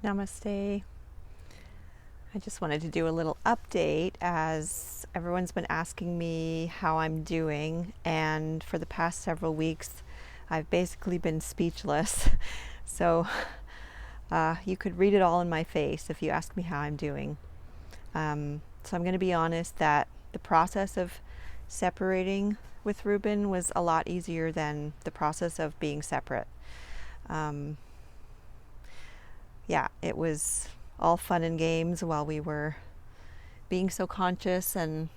Namaste. I just wanted to do a little update as everyone's been asking me how I'm doing, and for the past several weeks I've basically been speechless. So you could read it all in my face if you ask me how I'm doing. So I'm going to be honest that the process of separating with Ruben was a lot easier than the process of being separate. Yeah, it was all fun and games while we were being so conscious, and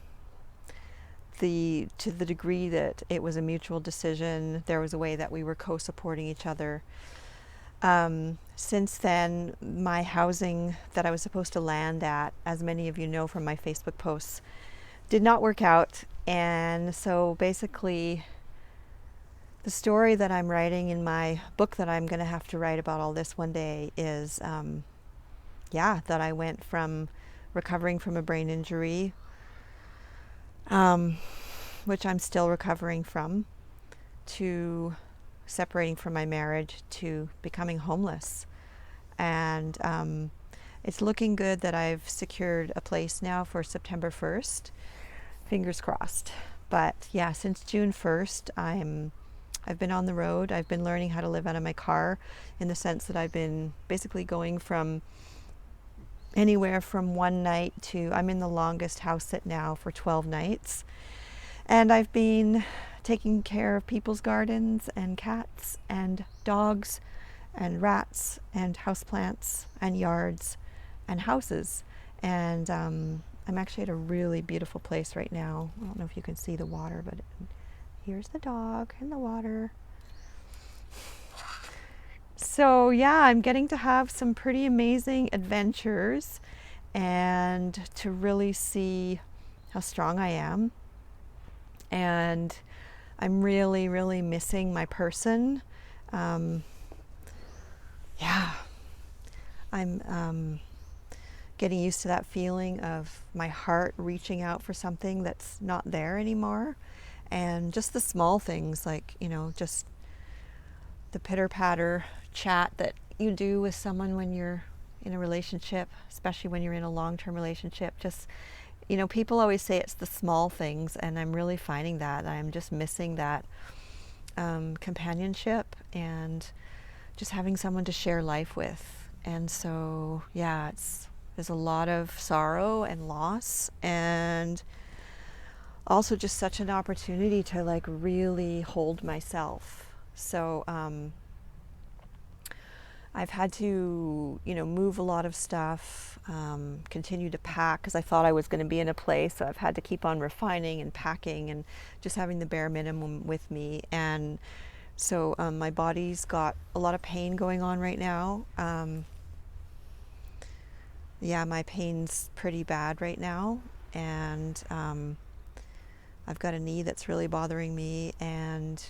to the degree that it was a mutual decision, there was a way that we were co-supporting each other. Since then, my housing that I was supposed to land at, as many of you know from my Facebook posts, did not work out. And so basically, the story that I'm writing in my book that I'm going to have to write about all this one day is, that I went from recovering from a brain injury, which I'm still recovering from, to separating from my marriage, to becoming homeless. And it's looking good that I've secured a place now for September 1st. Fingers crossed. But yeah, since June 1st, I've been on the road. I've been learning how to live out of my car, in the sense that I've been basically going from anywhere from one night to, I'm in the longest house sit now for 12 nights. And I've been taking care of people's gardens and cats and dogs and rats and houseplants and yards and houses. And I'm actually at a really beautiful place right now. I don't know if you can see the water, but here's the dog and the water. So yeah, I'm getting to have some pretty amazing adventures and to really see how strong I am. And I'm really, really missing my person. I'm getting used to that feeling of my heart reaching out for something that's not there anymore. And just the small things, like, just the pitter-patter chat that you do with someone when you're in a relationship, especially when you're in a long-term relationship. Just, people always say it's the small things, and I'm really finding that I'm just missing that companionship and just having someone to share life with. And so, yeah, there's a lot of sorrow and loss, and also just such an opportunity to really hold myself. So I've had to, move a lot of stuff, continue to pack, because I thought I was going to be in a place. So I've had to keep on refining and packing and just having the bare minimum with me. And so my body's got a lot of pain going on right now. My pain's pretty bad right now. And I've got a knee that's really bothering me. And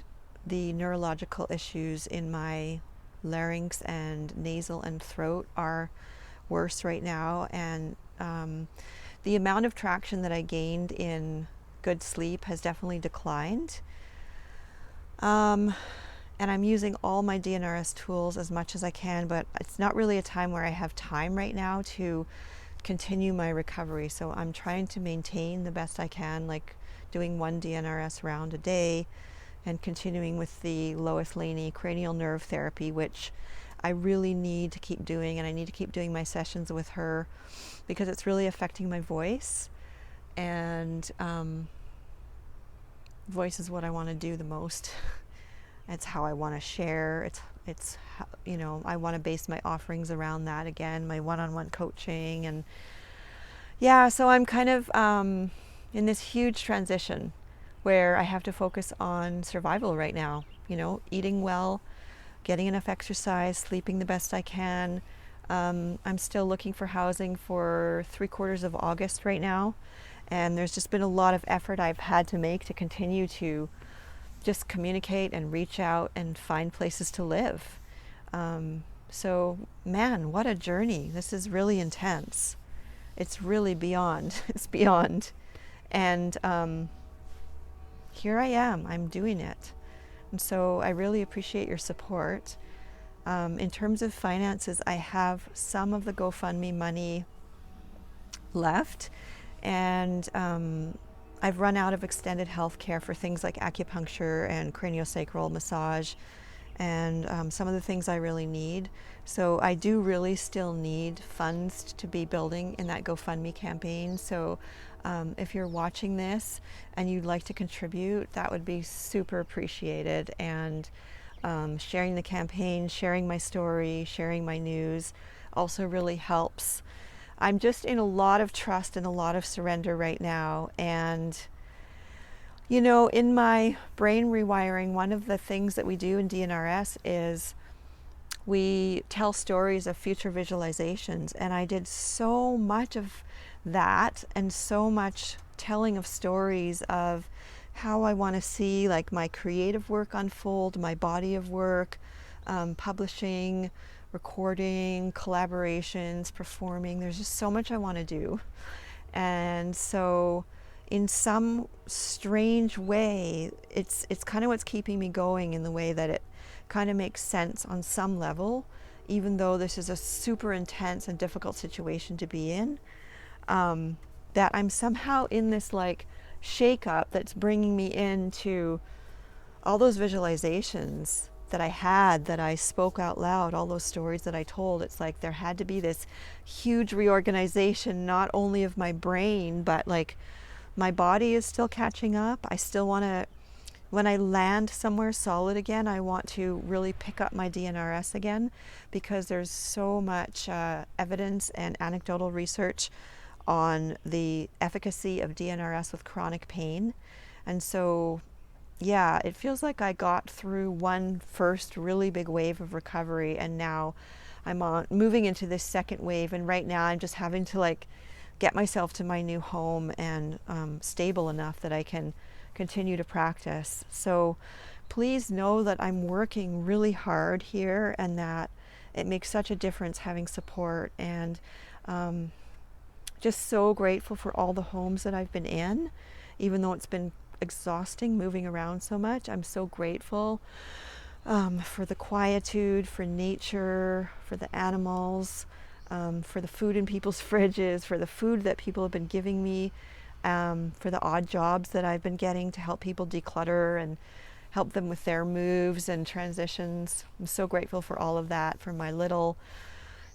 the neurological issues in my larynx and nasal and throat are worse right now. And the amount of traction that I gained in good sleep has definitely declined. And I'm using all my DNRS tools as much as I can, but it's not really a time where I have time right now to continue my recovery. So I'm trying to maintain the best I can, like doing one DNRS round a day and continuing with the Lois Laney cranial nerve therapy, which I really need to keep doing. And I need to keep doing my sessions with her because it's really affecting my voice. And voice is what I want to do the most. It's how I want to share. It's I want to base my offerings around that again, my one-on-one coaching. And yeah, so I'm kind of in this huge transition where I have to focus on survival right now, eating well, getting enough exercise, sleeping the best I can. I'm still looking for housing for 3/4 of August right now. And there's just been a lot of effort I've had to make to continue to just communicate and reach out and find places to live. So, man, what a journey. This is really intense. It's really beyond. It's beyond. And here I am. I'm doing it. And so I really appreciate your support. In terms of finances, I have some of the GoFundMe money left, and I've run out of extended health care for things like acupuncture and craniosacral massage and some of the things I really need. So I do really still need funds to be building in that GoFundMe campaign. So if you're watching this and you'd like to contribute, that would be super appreciated. And sharing the campaign, sharing my story, sharing my news also really helps. I'm just in a lot of trust and a lot of surrender right now. And you know, in my brain rewiring, one of the things that we do in DNRS is we tell stories of future visualizations. And I did so much of that and so much telling of stories of how I want to see like my creative work unfold, my body of work, publishing, recording, collaborations, performing. There's just so much I want to do. And so in some strange way, it's kind of what's keeping me going in the way that it kind of makes sense on some level, even though this is a super intense and difficult situation to be in, that I'm somehow in this like shake-up that's bringing me into all those visualizations that I had, that I spoke out loud, all those stories that I told. It's like there had to be this huge reorganization, not only of my brain, but like my body is still catching up. I still want to, when I land somewhere solid again, I want to really pick up my DNRS again, because there's so much evidence and anecdotal research on the efficacy of DNRS with chronic pain. And so, yeah, it feels like I got through one first really big wave of recovery, and now I'm moving into this second wave. And right now I'm just having to like get myself to my new home and stable enough that I can continue to practice. So please know that I'm working really hard here, and that it makes such a difference having support. And just so grateful for all the homes that I've been in, even though it's been exhausting moving around so much. I'm so grateful for the quietude, for nature, for the animals, for the food in people's fridges, for the food that people have been giving me, for the odd jobs that I've been getting to help people declutter and help them with their moves and transitions. I'm so grateful for all of that, for my little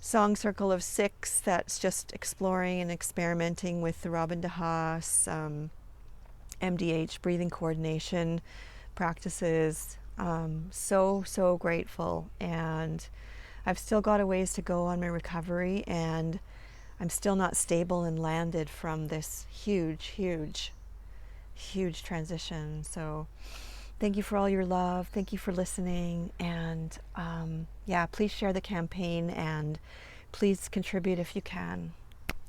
song circle of 6 that's just exploring and experimenting with the Robin DeHaas MDH breathing coordination practices. So grateful. And I've still got a ways to go on my recovery, and I'm still not stable and landed from this huge transition. So thank you for all your love. Thank you for listening. And yeah, please share the campaign, and please contribute if you can.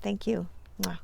Thank you. Mwah.